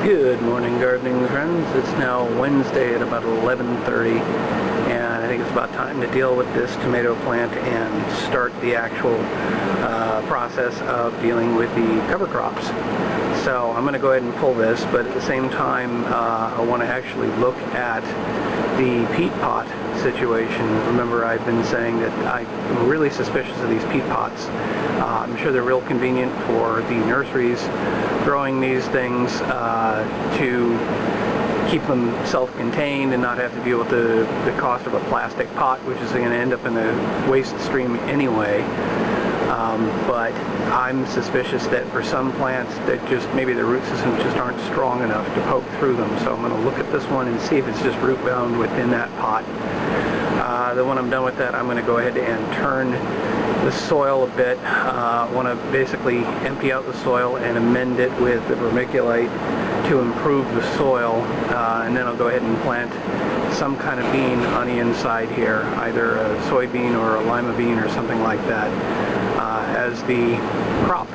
Good morning, gardening friends. It's now Wednesday at about 11:30, and I think it's about time to deal with this tomato plant and start the actual process of dealing with the cover crops. So I'm going to go ahead and pull this, but at the same time I want to actually look at the peat pot situation. Remember, I've been saying that I'm really suspicious of these peat pots. I'm sure they're real convenient for the nurseries growing these things to keep them self-contained and not have to deal with the cost of a plastic pot, which is going to end up in the waste stream anyway. But I'm suspicious that for some plants that just maybe the root systems just aren't strong enough to poke through them. So I'm going to look at this one and see if it's just root bound within that pot. Then when I'm done with that, I'm going to go ahead and turn the soil a bit. I want to basically empty out the soil and amend it with the vermiculite to improve the soil, and then I'll go ahead and plant some kind of bean on the inside here, either a soybean or a lima bean or something like that, as the crop.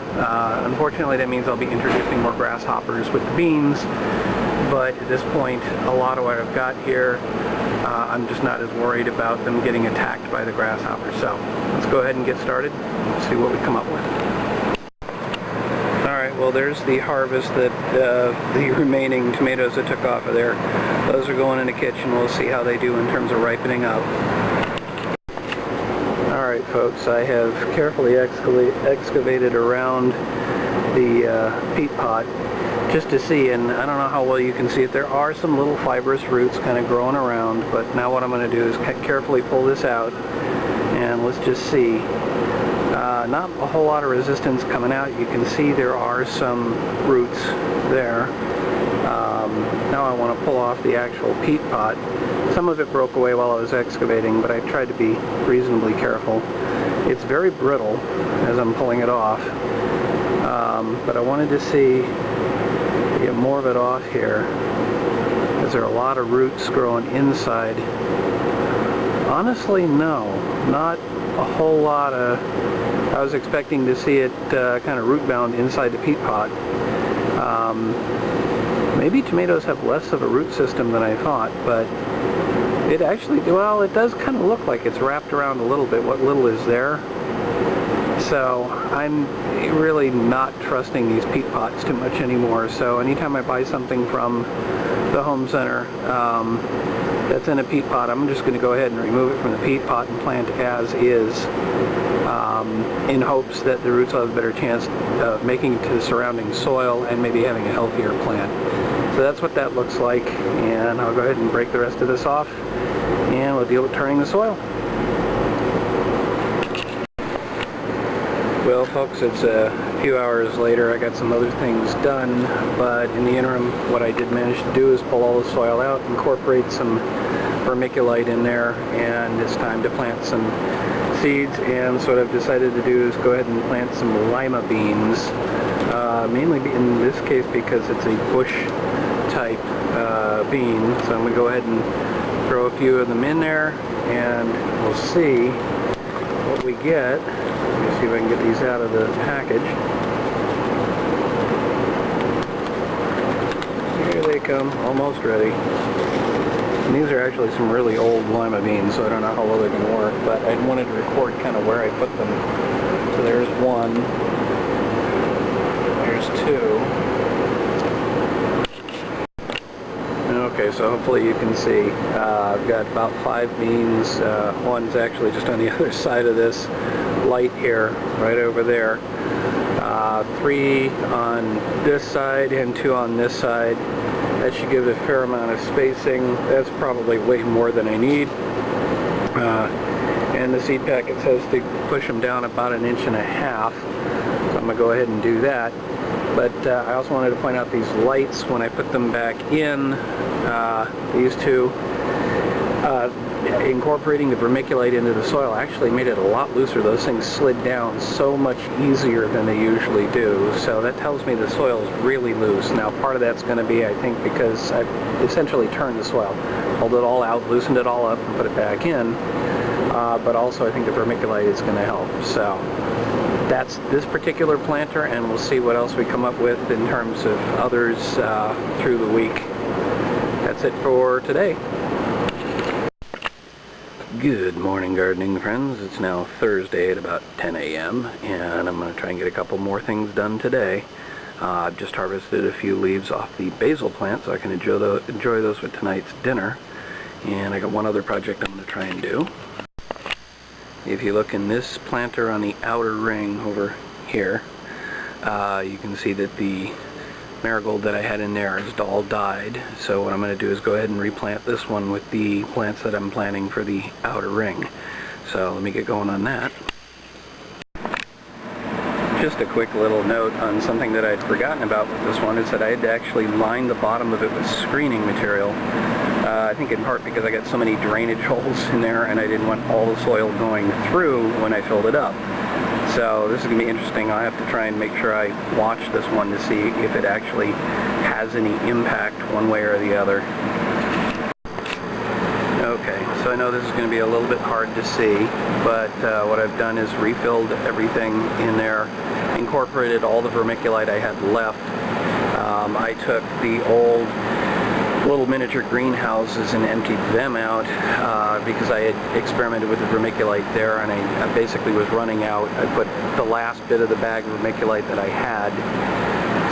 Unfortunately, that means I'll be introducing more grasshoppers with the beans, but at this point, a lot of what I've got here, I'm just not as worried about them getting attacked by the grasshoppers. So let's go ahead and get started and see what we come up with. Alright, well, there's the harvest that the remaining tomatoes that took off of there. Those are going in the kitchen. We'll see how they do in terms of ripening up. Alright folks, I have carefully excavated around the peat pot just to see, and I don't know how well you can see it. There are some little fibrous roots kind of growing around, but now what I'm going to do is carefully pull this out and let's just see. Not a whole lot of resistance coming out. You can see there are some roots there. Now I want to pull off the actual peat pot. Some of it broke away while I was excavating, but I tried to be reasonably careful. It's very brittle as I'm pulling it off, but I wanted to see, get more of it off here. Is there a lot of roots growing inside? Honestly, no, not a whole lot of. I was expecting to see it kind of root bound inside the peat pot. Maybe tomatoes have less of a root system than I thought, but it actually, well, it does kind of look like it's wrapped around a little bit, what little is there. So I'm really not trusting these peat pots too much anymore. So anytime I buy something from the home center that's in a peat pot, I'm just going to go ahead and remove it from the peat pot and plant as is, in hopes that the roots will have a better chance of making it to the surrounding soil and maybe having a healthier plant. So that's what that looks like, and I'll go ahead and break the rest of this off and we'll deal with turning the soil. Well folks, it's a few hours later. I got some other things done, but in the interim what I did manage to do is pull all the soil out, incorporate some vermiculite in there, and it's time to plant some seeds. And so what I've decided to do is go ahead and plant some lima beans, mainly in this case because it's a bush type bean. So I'm going to go ahead and throw a few of them in there and we'll see what we get. Let me see if I can get these out of the package. Here they come, almost ready. And these are actually some really old lima beans, so I don't know how well they're going to work, but I wanted to record kind of where I put them. So there's one, there's two. Okay, so hopefully you can see. I've got about 5 beans. One's actually just on the other side of this light here, right over there. 3 on this side and 2 on this side. That should give a fair amount of spacing. That's probably way more than I need. And the seed packet says to push them down about 1.5 inches. So I'm going to go ahead and do that. But I also wanted to point out these lights when I put them back in, these two. Incorporating the vermiculite into the soil actually made it a lot looser. Those things slid down so much easier than they usually do. So that tells me the soil is really loose. Now part of that's going to be, I think, because I've essentially turned the soil, pulled it all out, loosened it all up, and put it back in. But also I think the vermiculite is going to help. So that's this particular planter, and we'll see what else we come up with in terms of others through the week. That's it for today. Good morning, gardening friends. It's now Thursday at about 10 a.m. and I'm going to try and get a couple more things done today. I've just harvested a few leaves off the basil plant so I can enjoy those with tonight's dinner. And I got one other project I'm going to try and do. If you look in this planter on the outer ring over here, you can see that the marigold that I had in there has all died. So what I'm going to do is go ahead and replant this one with the plants that I'm planting for the outer ring. So let me get going on that. Just a quick little note on something that I'd forgotten about with this one is that I had to actually line the bottom of it with screening material. I think in part because I got so many drainage holes in there and I didn't want all the soil going through when I filled it up. So this is going to be interesting. I'll have to try and make sure I watch this one to see if it actually has any impact one way or the other. Okay, so I know this is going to be a little bit hard to see, but what I've done is refilled everything in there, incorporated all the vermiculite I had left. I took the old little miniature greenhouses and emptied them out because I had experimented with the vermiculite there and I basically was running out. I put the last bit of the bag of vermiculite that I had.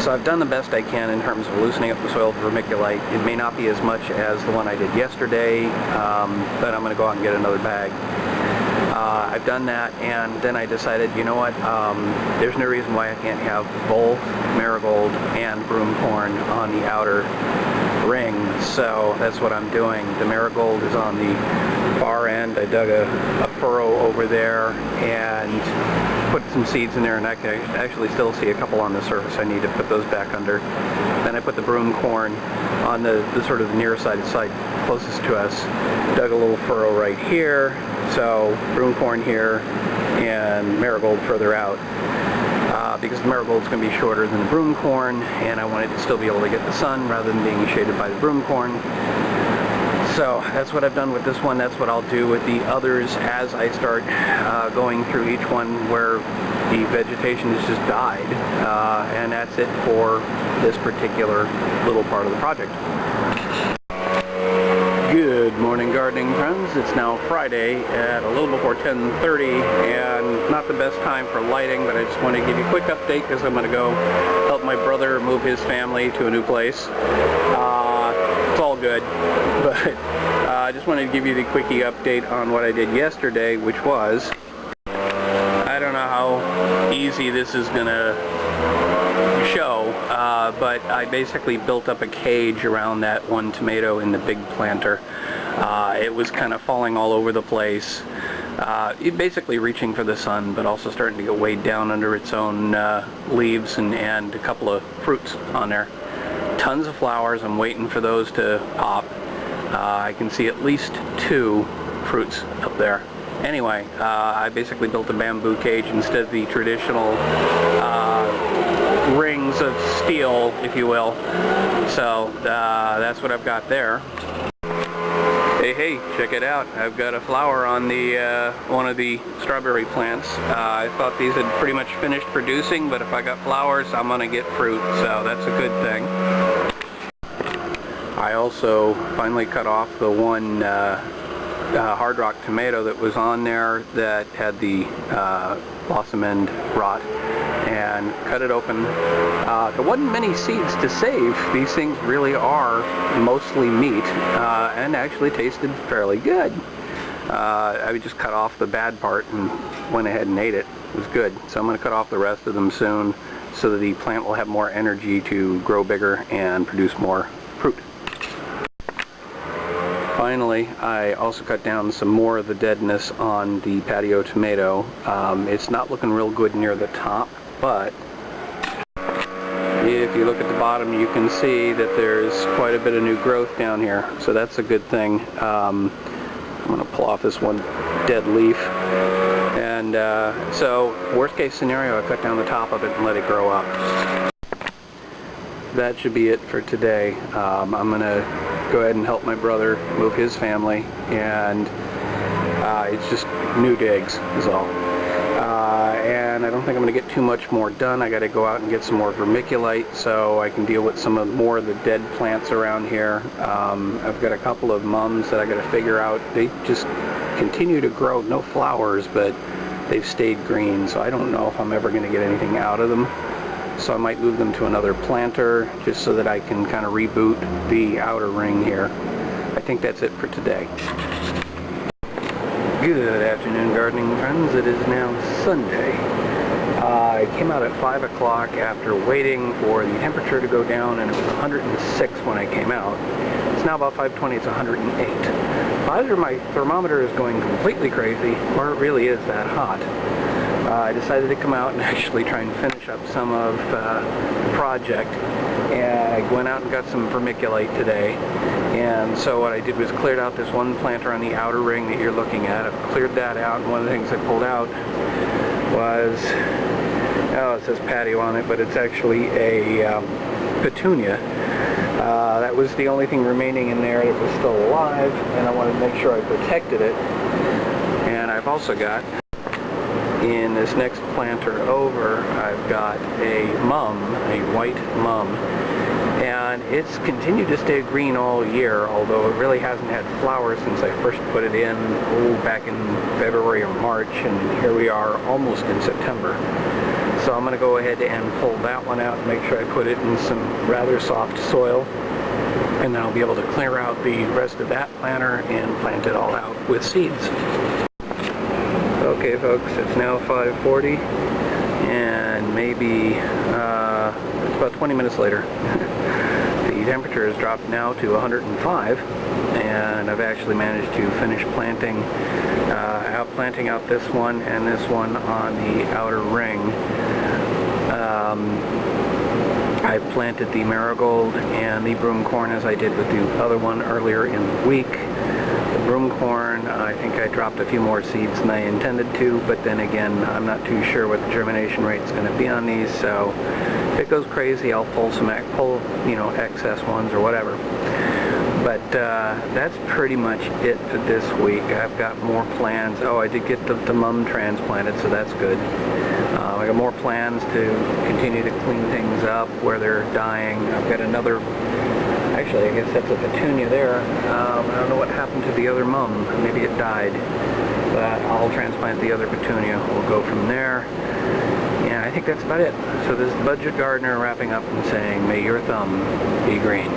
So I've done the best I can in terms of loosening up the soil with vermiculite. It may not be as much as the one I did yesterday, but I'm going to go out and get another bag. I've done that, and then I decided, you know what, there's no reason why I can't have both marigold and broomcorn on the outer ring, so that's what I'm doing. The marigold is on the far end. I dug a furrow over there and put some seeds in there, and I can actually still see a couple on the surface. I need to put those back under. Then I put the broomcorn on the sort of the near side closest to us. Dug a little furrow right here, so broomcorn here and marigold further out. Because the marigold's going to be shorter than the broomcorn, and I wanted to still be able to get the sun rather than being shaded by the broomcorn. So that's what I've done with this one. That's what I'll do with the others as I start going through each one where the vegetation has just died. And that's it for this particular little part of the project. Good morning, gardening friends. It's now Friday at a little before 10:30, and not the best time for lighting, but I just want to give you a quick update because I'm going to go help my brother move his family to a new place. It's all good, but I just wanted to give you the quickie update on what I did yesterday, which was, I don't know how easy this is going to show, but I basically built up a cage around that one tomato in the big planter. It was kind of falling all over the place, basically reaching for the sun, but also starting to get weighed down under its own leaves and a couple of fruits on there. Tons of flowers. I'm waiting for those to pop. I can see at least 2 fruits up there. Anyway, I basically built a bamboo cage instead of the traditional rings of steel, if you will. So that's what I've got there. Hey, check it out. I've got a flower on the one of the strawberry plants. I thought these had pretty much finished producing, but if I got flowers, I'm going to get fruit, so that's a good thing. I also finally cut off the one hard rock tomato that was on there that had the blossom end rot, and cut it open. There wasn't many seeds to save. These things really are mostly meat, and actually tasted fairly good. I just cut off the bad part and went ahead and ate it. It was good. So I'm going to cut off the rest of them soon so that the plant will have more energy to grow bigger and produce more fruit. Finally, I also cut down some more of the deadness on the patio tomato. It's not looking real good near the top, but if you look at the bottom, you can see that there's quite a bit of new growth down here, so that's a good thing. I'm going to pull off this one dead leaf, and so worst case scenario, I cut down the top of it and let it grow up. That should be it for today. I'm going to go ahead and help my brother move his family, and it's just new digs is all. and I don't think I'm going to get too much more done. I got to go out and get some more vermiculite so I can deal with more of the dead plants around here. I've got a couple of mums that I got to figure out. They just continue to grow, no flowers, but they've stayed green, so I don't know if I'm ever going to get anything out of them. So I might move them to another planter just so that I can kind of reboot the outer ring here. I think that's it for today. Good afternoon, gardening friends. It is now Sunday. I came out at 5 o'clock after waiting for the temperature to go down, and it was 106 when I came out. It's now about 5:20, it's 108. Either my thermometer is going completely crazy, or it really is that hot. I decided to come out and actually try and finish up some of the project. And I went out and got some vermiculite today. And so what I did was cleared out this one planter on the outer ring that you're looking at. I've cleared that out, and one of the things I pulled out was, oh, it says patio on it, but it's actually a petunia. That was the only thing remaining in there that was still alive, and I wanted to make sure I protected it. And I've also got, in this next planter over, I've got a mum, a white mum, and it's continued to stay green all year, although it really hasn't had flowers since I first put it in, back in February or March, and here we are almost in September. So I'm going to go ahead and pull that one out and make sure I put it in some rather soft soil, and then I'll be able to clear out the rest of that planter and plant it all out with seeds. Okay folks, it's now 5:40, and maybe it's about 20 minutes later. The temperature has dropped now to 105, and I've actually managed to finish planting out this one and this one on the outer ring. I planted the marigold and the broom corn as I did with the other one earlier in the week. The broom corn, I think I dropped a few more seeds than I intended to, but then again, I'm not too sure what the germination rate is going to be on these, so if it goes crazy, I'll pull excess ones or whatever. But that's pretty much it for this week. I've got more plans. Oh, I did get the mum transplanted, so that's good. I got more plans to continue to clean things up where they're dying. I've got another, actually I guess that's a petunia there. I don't know what happened to the other mum. Maybe it died. But I'll transplant the other petunia. We'll go from there. Yeah, I think that's about it. So this is Budget Gardener wrapping up and saying, may your thumb be green.